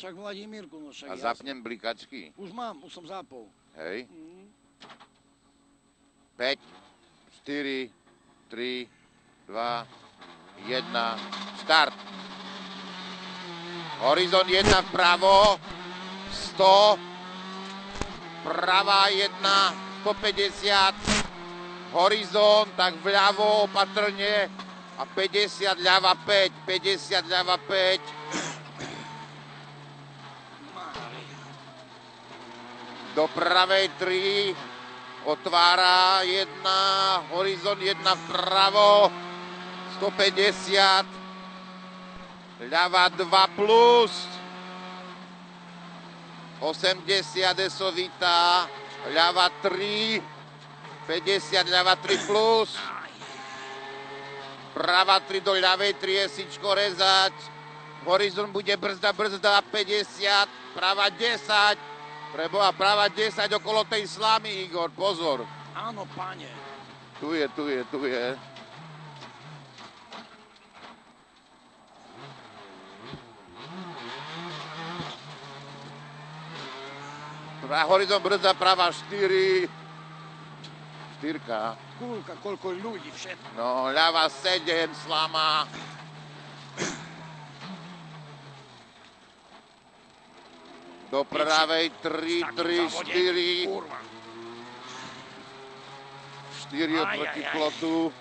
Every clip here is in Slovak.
Však Vladimírku, no však A jasne. zapnem blikačky. Už mám, už som zapol. Hej. 5, 4, 3, 2, 1, štart. Horizont 1 vpravo, 100, pravá 1, 150, horizont, tak vľavo opatrne a 50 ľava 5, 50 ľava 5. Do pravej 3, otvára 1, horizont 1 vpravo, 150, ľava 2 plus, 80 esovitá, ľava 3, 50 ľava 3 plus, prava 3 do ľavej 3 esičko rezať, horizont bude brzda, 50, prava 10, preboha, prava 10 okolo tej slamy, Igor, pozor. Áno, pane. Tu je. Horizont brzda, prava 4. Štyrka. Kúľka, koľko ľudí, všetko. No, ľava 7, slama. Do pravej 3, 3, 4. 4 oproti plotu.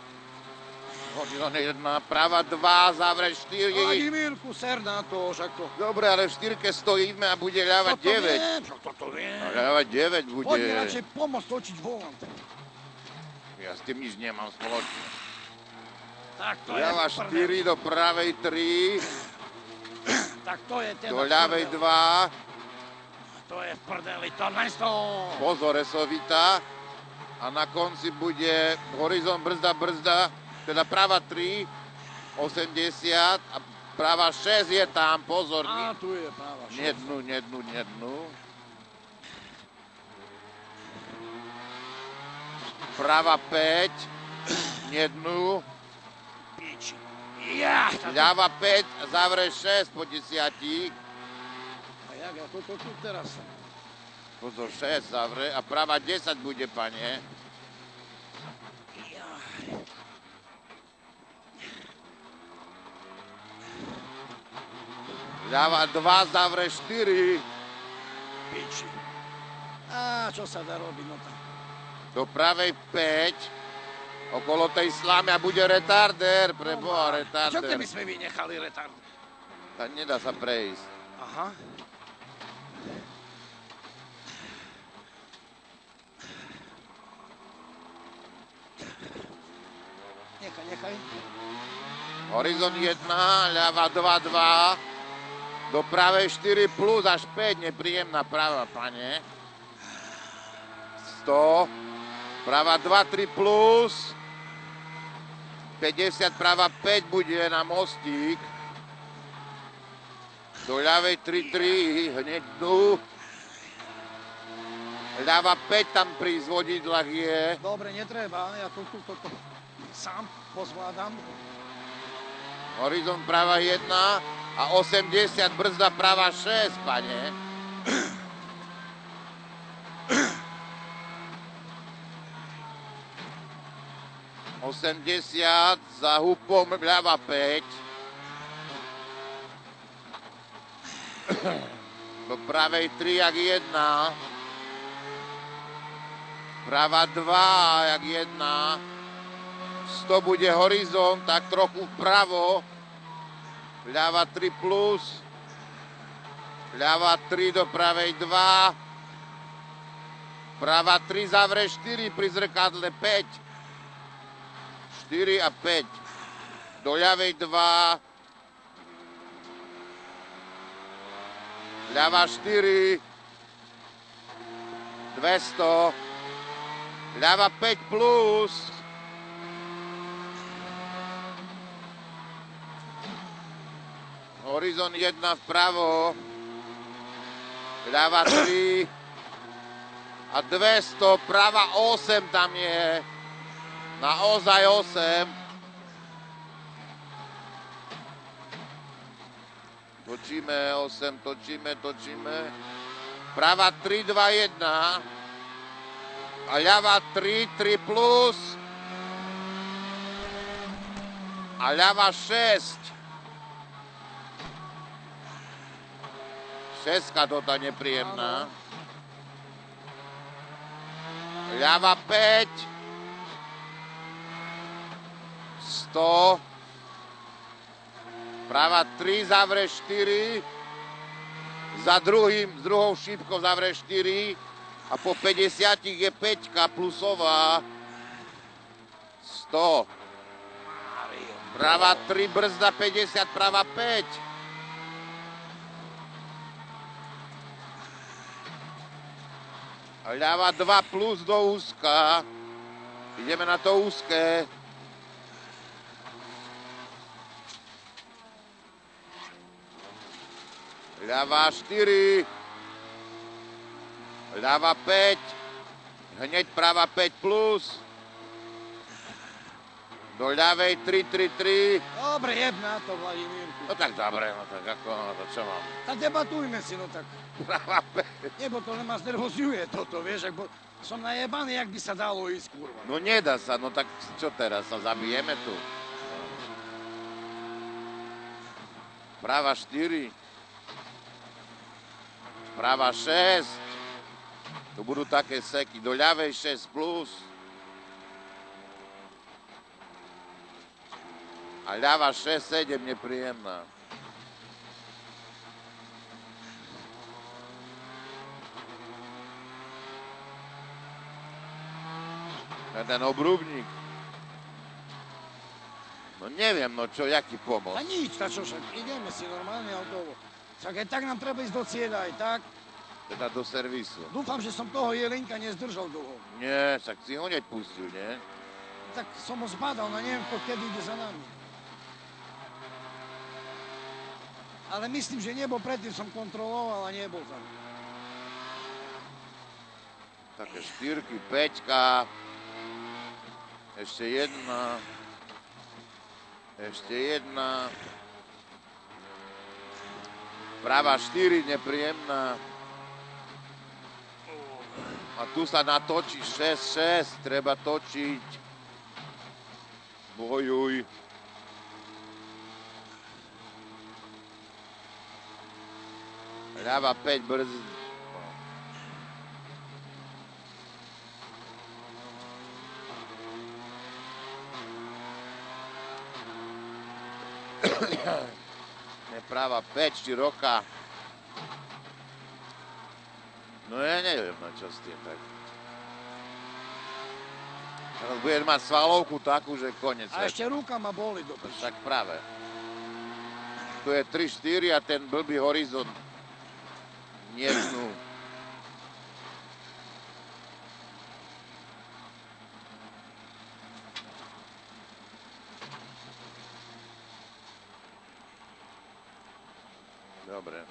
Horizont 1, prava 2, závre 4. Vladimírku, ser na to, však to... Dobre, ale v 4 stojíme a bude ľava 9. Toto viem. Ľava 9 bude. Poď mi radšej pomôcť točiť volant. Ja s tým nič nemám spoločné. Tak to je Ľava 4 do pravej 3. Tak to je teda Do ľavej 2. To je v prdeli, to mesto. Pozor, esovita. A na konci bude horizont brzda, teda prava 3, 80 a prava 6 je tam, pozor. A tu je prava 6. Nednú. Prava 5, nednú. Piči. Ja. Ľava 5, zavre 6 po 10. A jak ja toto tu teraz som. Pozor, 6 zavre a prava 10 bude, pane. Ľava 2, zavre 4. Piči. A čo sa dá robiť, no tam. Do pravej 5. Okolo tej slamy a bude retarder, preboha, retarder. Čo keby sme vynechali retard? Tak nedá sa prejsť. Aha. Nechaj. Horizont 1, ľava 2, 2. Do pravej 4 plus až 5, nepríjemná prava, pane. 100. Prava 2, 3 plus. 50, prava 5 bude na mostík. Do ľavej 3, 3, hneď tu. Ľava 5 tam pri zvodidlách je. Dobre, netreba, ja to sám pozvládam. Horizont prava 1 a 80 brzda prava 6, pane. Osemdesiat za hupom ľava 5. Do pravej 3 jak 1. Prava 2 jak 1. 100 bude horizont, tak trochu vpravo. Ľava 3 plus. Ľava 3 do pravej 2. Prava 3 zavre 4 pri zrkadle 5. 4 a 5. Do ľavej 2. Ľava 4. 200. Ľava 5 plus. Horizont 1 vpravo. Ľava 3. A 200. Prava 8 tam je. Naozaj 8. Točíme 8, točíme. Prava 3, 2, 1. A ľava 3, 3 plus. A ľava 6. Šestka toto nepríjemná. Ľava 5. 100. Prava 3, zavre 4. S druhou šípkou zavre 4. A po 50 je 5 plusová. 100. Prava 3, brzda 50, prava 5. A ľava 2 plus do úzka. Ideme na to úzké. Ľava 4. Ľava 5. Hneď prava 5 plus. Do ľavej 3, 3, 3. Dobre, jeb na to, Vladimírku. No tak dobre, no tak ako, no to čo mám? Tak debatujme si, no tak. Prava 5. Nebo to ma znervozňuje toto, vieš, ako som najebaný, jak by sa dalo ísť, kurva. No nedá sa, no tak čo teraz, sa zabijeme tu? Prava 4. Prava 6. Tu budú také seky. Do ľavej 6 plus. A ľava 6, 7 nepríjemná. A ten obrubník. No neviem, no čo, jaký pomoc. A nič, tak čo však, ideme si normálne autovo. Však aj tak nám treba ísť do cieľa, aj tak. Teda do servisu. Dúfam, že som toho Jelenka nezdržal dlho. Nie, však si ho hneď pustil, nie? Tak som ho zbadal, no neviem, kedy ide za nami. Ale myslím, že nebol predtým, som kontroloval a nebol tam. Také 4, 5. Ešte jedna. Ešte jedna. Prava 4, nepríjemná. A tu sa natočí 6, 6. Treba točiť. Bojuj. Ľava 5 brzd. Neprava 5, široká. No ja neviem, na čo s tým tak. Teraz budem mať svalovku takú, že konec. A ešte ruka ma boli do piči. Tak práve. Tu je 3, 4 a ten blbý horizont. Niečnú. Dobre.